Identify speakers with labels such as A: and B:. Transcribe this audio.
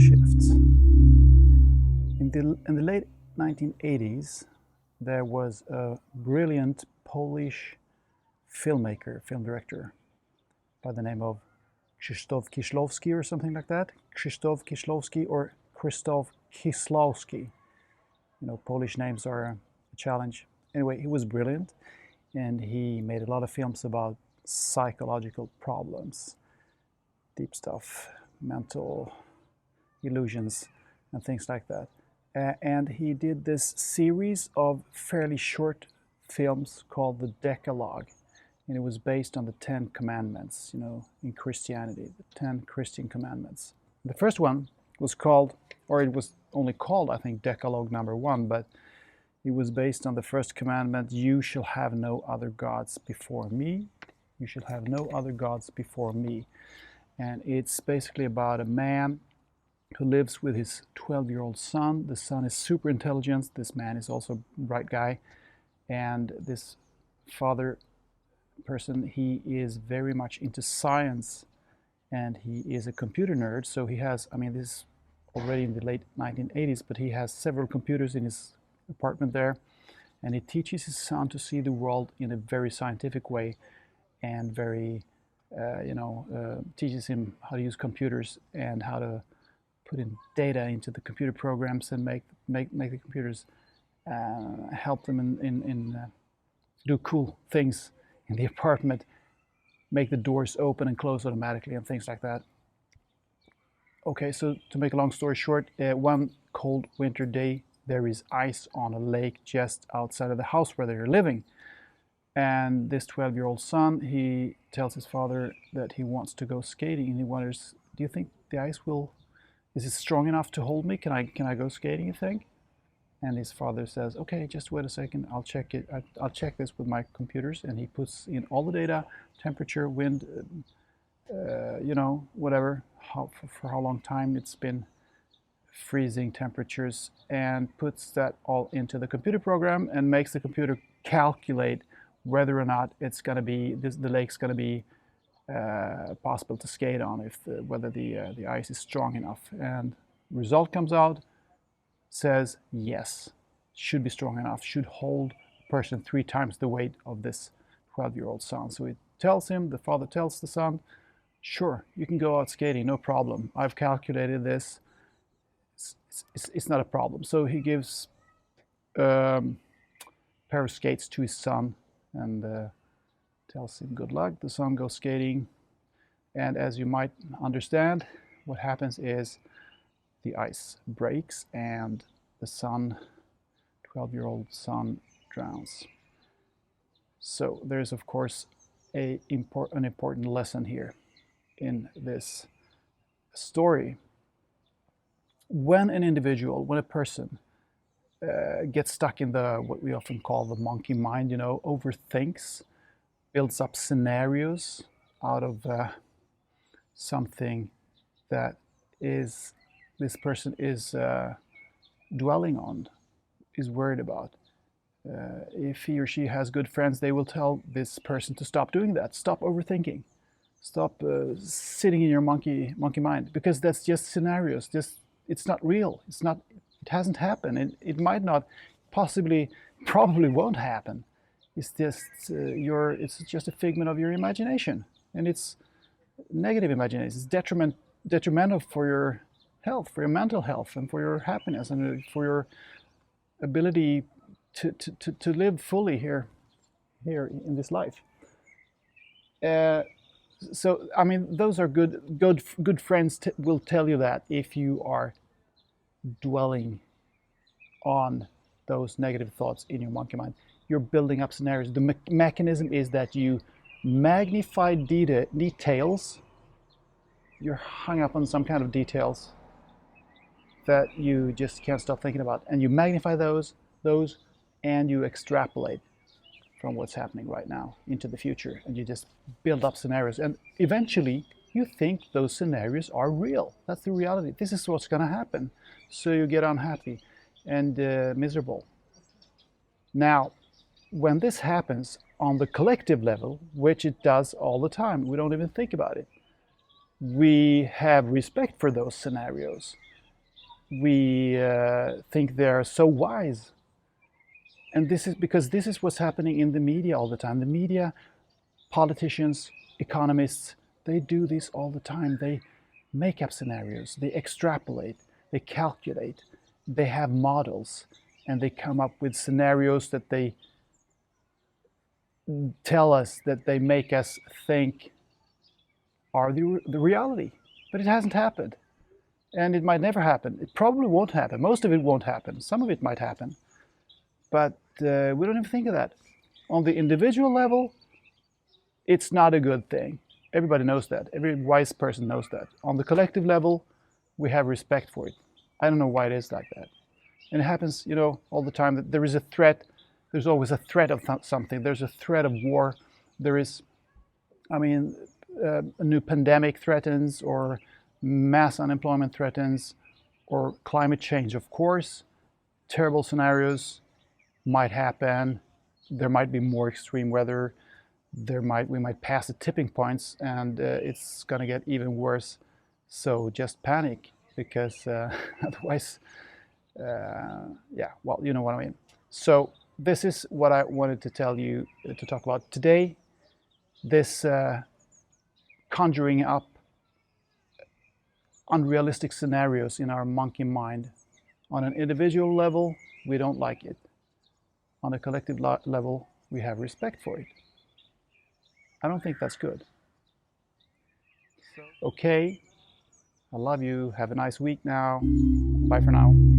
A: shift. In the late 1980s, there was a brilliant Polish filmmaker, film director, by the name of Kieslowski or something like that. Krzysztof Kieslowski or Krzysztof Kieslowski. You know, Polish names are a challenge. Anyway, he was brilliant, and he made a lot of films about psychological problems, deep stuff, mental illusions, and things like that. And he did this series of fairly short films called the Decalogue, and it was based on the 10 Commandments, you know, in Christianity, the 10 Christian Commandments. The first one was called, or it was only called, I think, Decalogue number 1, but it was based on the first commandment: you shall have no other gods before me. You shall have no other gods before me. And it's basically about a man who lives with his 12-year-old son. The son is super intelligent. This man is also a bright guy. And this father person, he is very much into science, and he is a computer nerd. So he has, I mean, this is already in the late 1980s, but he has several computers in his apartment there. And he teaches his son to see the world in a very scientific way, and very, teaches him how to use computers and how to put in data into the computer programs and make the computers help them in do cool things in the apartment, make the doors open and close automatically and things like that. Okay, so to make a long story short, one cold winter day, there is ice on a lake just outside of the house where they're living. And this 12-year-old son, he tells his father that he wants to go skating, and he wonders, do you think the ice is it strong enough to hold me? Can I go skating, you think? And his father says, okay, just wait a second, I'll check it. I'll check this with my computers. And he puts in all the data, temperature, wind, whatever, for how long time it's been freezing temperatures, and puts that all into the computer program and makes the computer calculate whether or not it's going to be, the lake's going to be possible to skate on, whether the ice is strong enough. And result comes out, says yes, should be strong enough, should hold a person 3 times the weight of this 12-year-old son. So the father tells the son, sure, you can go out skating, no problem. I've calculated this. It's not a problem. So he gives a pair of skates to his son and tells him good luck. The son goes skating, and as you might understand, what happens is the ice breaks and the son, 12-year-old son, drowns. So there's of course an important lesson here in this story. When a person gets stuck in what we often call the monkey mind, overthinks, builds up scenarios out of something that this person is dwelling on, is worried about. If he or she has good friends, they will tell this person to stop doing that, stop overthinking, stop sitting in your monkey mind, because that's just scenarios. It's not real. It hasn't happened. It might not, probably won't happen. It's just a figment of your imagination, and it's negative imagination. It's detrimental for your health, for your mental health, and for your happiness, and for your ability to live fully here in this life. So I mean, those are good friends will tell you that if you are dwelling on those negative thoughts in your monkey mind, you're building up scenarios. The mechanism is that you magnify details. You're hung up on some kind of details that you just can't stop thinking about, and you magnify those, and you extrapolate from what's happening right now into the future, and you just build up scenarios, and eventually you think those scenarios are real. That's the reality. This is what's going to happen. So you get unhappy and miserable. Now, when this happens on the collective level, which it does all the time, we don't even think about it. We have respect for those scenarios. we think they're so wise. And this is because this is what's happening in the media all the time. The media, politicians, economists, they do this all the time. They make up scenarios, they extrapolate, they calculate, they have models, and they come up with scenarios that they tell us, that they make us think are the reality. But it hasn't happened. And it might never happen. It probably won't happen. Most of it won't happen. Some of it might happen. But we don't even think of that. On the individual level, it's not a good thing. Everybody knows that. Every wise person knows that. On the collective level, we have respect for it. I don't know why it is like that. And it happens, all the time that there is a threat. There's always a threat of something. There's a threat of war. There is, a new pandemic threatens, or mass unemployment threatens, or climate change. Of course, terrible scenarios might happen. There might be more extreme weather. We might pass the tipping points, and it's going to get even worse. So just panic, because otherwise, you know what I mean. So this is what I wanted to tell you, to talk about today. This conjuring up unrealistic scenarios in our monkey mind. On an individual level, we don't like it. On a collective level, we have respect for it. I don't think that's good. Okay, I love you. Have a nice week now. Bye for now.